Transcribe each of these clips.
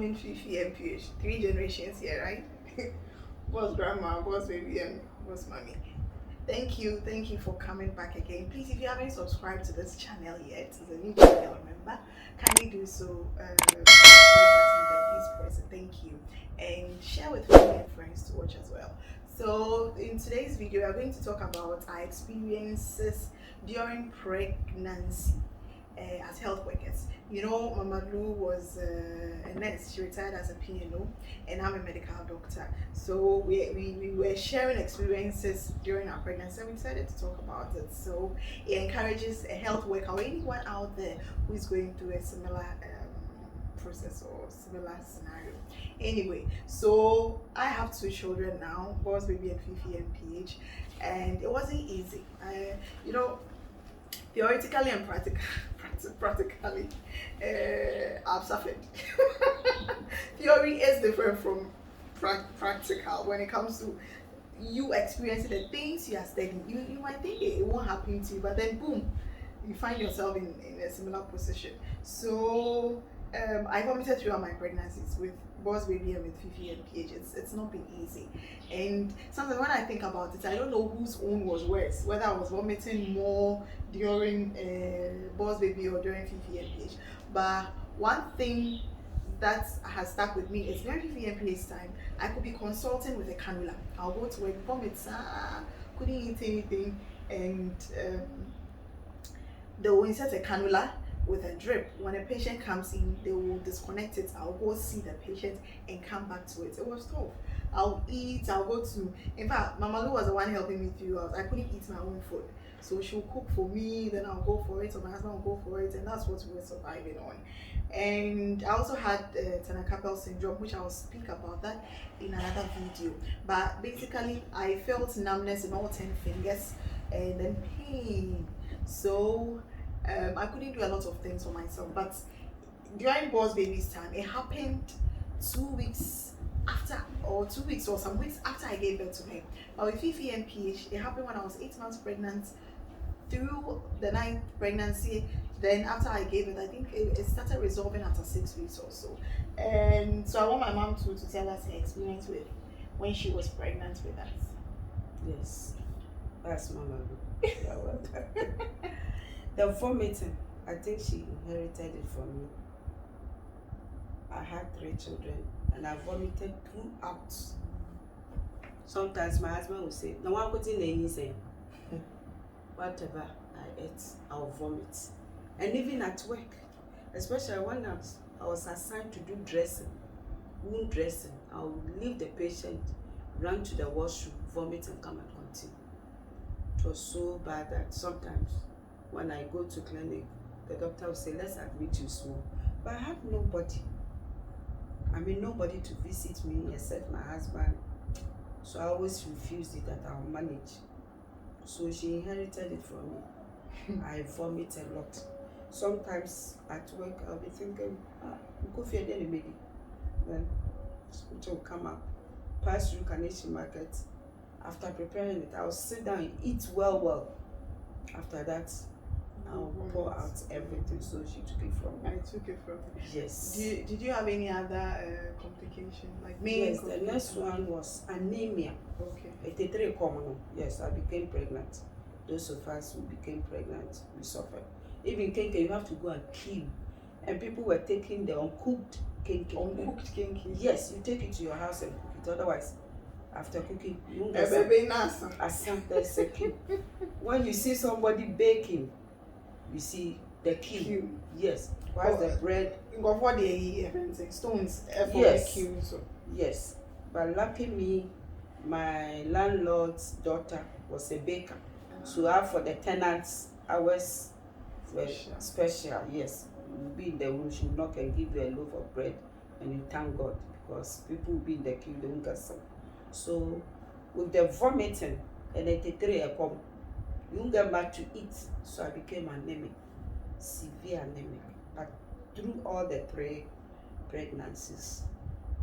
becoming Fifi and PH. 3 generations here, right? Boss grandma, boss baby, and boss mommy. Thank you for coming back again. Please, if you haven't subscribed to this channel yet, it's a new channel, remember, kindly do so. Please press it. Thank you, and share with family and friends to watch as well. So, in today's video, we are going to talk about our experiences during pregnancy as health workers. You know, Mama Luu was a nurse. She retired as a PNO, and I'm a medical doctor. So we were sharing experiences during our pregnancy, and we decided to talk about it. So it encourages a health worker or anyone out there who is going through a similar process or similar scenario. Anyway, so I have 2 children now, boss baby and Fifi and PH, and it wasn't easy. You know, theoretically and practically, I've suffered. Theory is different from practical when it comes to you experiencing the things you are studying. You might think it won't happen to you, but then boom, you find yourself in a similar position. So I vomited throughout my pregnancies with boss baby and with Fifi and PH. It's not been easy, and sometimes when I think about it, I don't know whose own was worse, whether I was vomiting more during boss baby or during Fifi and PH. But one thing that has stuck with me is during Fifi and PH time, I could be consulting with a cannula. I'll go to work, vomit, couldn't eat anything, and they will insert a cannula with a drip. When a patient comes in, they will disconnect it. I'll go see the patient and come back to it. It was tough. I'll eat, I'll go to, in fact, Mama Luu was the one helping me through. I couldn't eat my own food. So she'll cook for me, then I'll go for it, or my husband will go for it, and that's what we were surviving on. And I also had Tenacapel syndrome, which I will speak about that in another video. But basically, I felt numbness in all 10 fingers and then pain. So I couldn't do a lot of things for myself. But during boss baby's time, it happened 2 weeks after, or 2 weeks or some weeks after I gave birth to him. But with Fifi and PH, it happened when I was 8 months pregnant through the 9th pregnancy. Then after I gave it, I think it started resolving after 6 weeks or so. And so I want my mom to tell us her experience with when she was pregnant with us. Yes, that's Mama Luu. You're welcome. The vomiting, I think she inherited it from me. I had 3 children and I vomited throughout. Sometimes my husband would say, "No one put in any say." Whatever I ate, I'll vomit. And even at work, especially when I was assigned to do dressing, wound dressing, I'll leave the patient, run to the washroom, vomit and come and continue. It was so bad that sometimes when I go to clinic, the doctor will say, "Let's admit you small." But I had nobody. Nobody to visit me except my husband. So I always refused it, that I'll manage. So she inherited it from me. I vomit a lot. Sometimes at work, I'll be thinking, go for your daily baby. Then it will come up, pass through Carnation Market. After preparing it, I'll sit down and eat well. After that, I'll pour out everything. So she took it from me. I took it from me. Yes. Did you have any other complication? Like yes, the next one was anemia. Okay. It's very common. Yes, I became pregnant. Those of us who became pregnant, we suffered. Even kenke, you have to go and kill. And people were taking the uncooked kenke. Uncooked kenke? Yes, you take it to your house and cook it. Otherwise, after cooking, you won't get there's a kill. When you see somebody baking, you see the kill. Yes. Whilst the bread. What they stones for yes. the kill. So. Yes. But lucky me, my landlord's daughter was a baker. So for the tenants, hours were special. Yes. You will be in the room, she will knock and give you a loaf of bread, and you thank God, because people will be in the queue, they won't get some. So with the vomiting and the you won't get back to eat. So I became anemic, severe anemic. But through all the 3 pregnancies,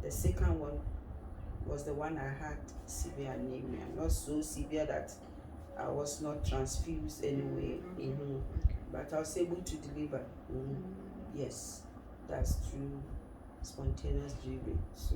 the second one was the one I had severe anemia. Not so severe that I was not transfused anyway. But I was able to deliver. Yes, that's true. spontaneous delivery. So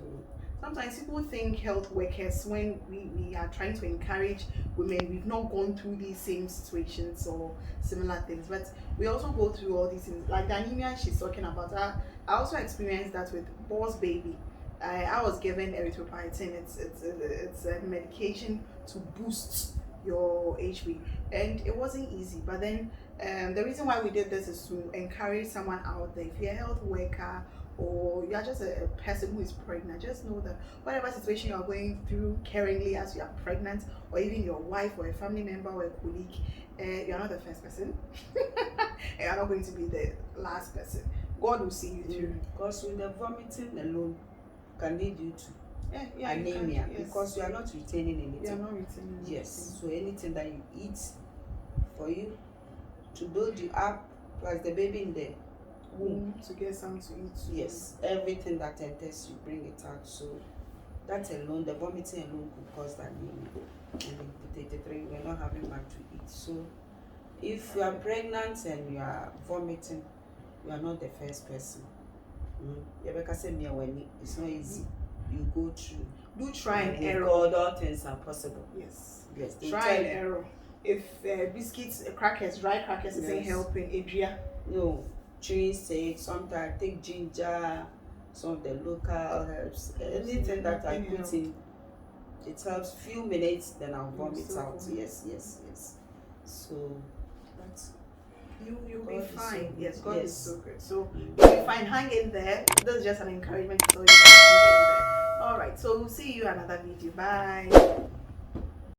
sometimes people think health workers, when we are trying to encourage women, we've not gone through these same situations or similar things, but we also go through all these things. Like the anemia she's talking about, I also experienced that with boss baby. I was given erythropoietin. It's a medication to boost your HB, and it wasn't easy. But then the reason why we did this is to encourage someone out there. If you're a health worker or you're just a person who is pregnant, just know that whatever situation you're going through caringly as you are pregnant, or even your wife or a family member or a colleague, you're not the first person. And you're not going to be the last person. God will see you through. Because with the vomiting alone can lead you to anemia, yes. because you are not retaining anything. You are not retaining anything. Yes, so anything that you eat for you to build you up, plus the baby in the womb to get something to eat. Yes, everything that enters you bring it out. So that alone, the vomiting alone could cause that anemia. And in 83, we're not having much to eat. So if you are pregnant and you are vomiting, you are not the first person. It's not easy. You go through. Do try and error. God, all things are possible. Yes. Yes. Try and error. If biscuits, crackers, dry crackers isn't helping, Adria. No. Chewing sage, sometimes take ginger, some of the local herbs, anything that I put in, it helps few minutes, then I'll vomit out. Yes. So that's you'll be fine. Yes, God is so good. So you'll be fine. Hang in there. This is just an encouragement to tell you to hang in there. All right. So we'll see you another video. Bye.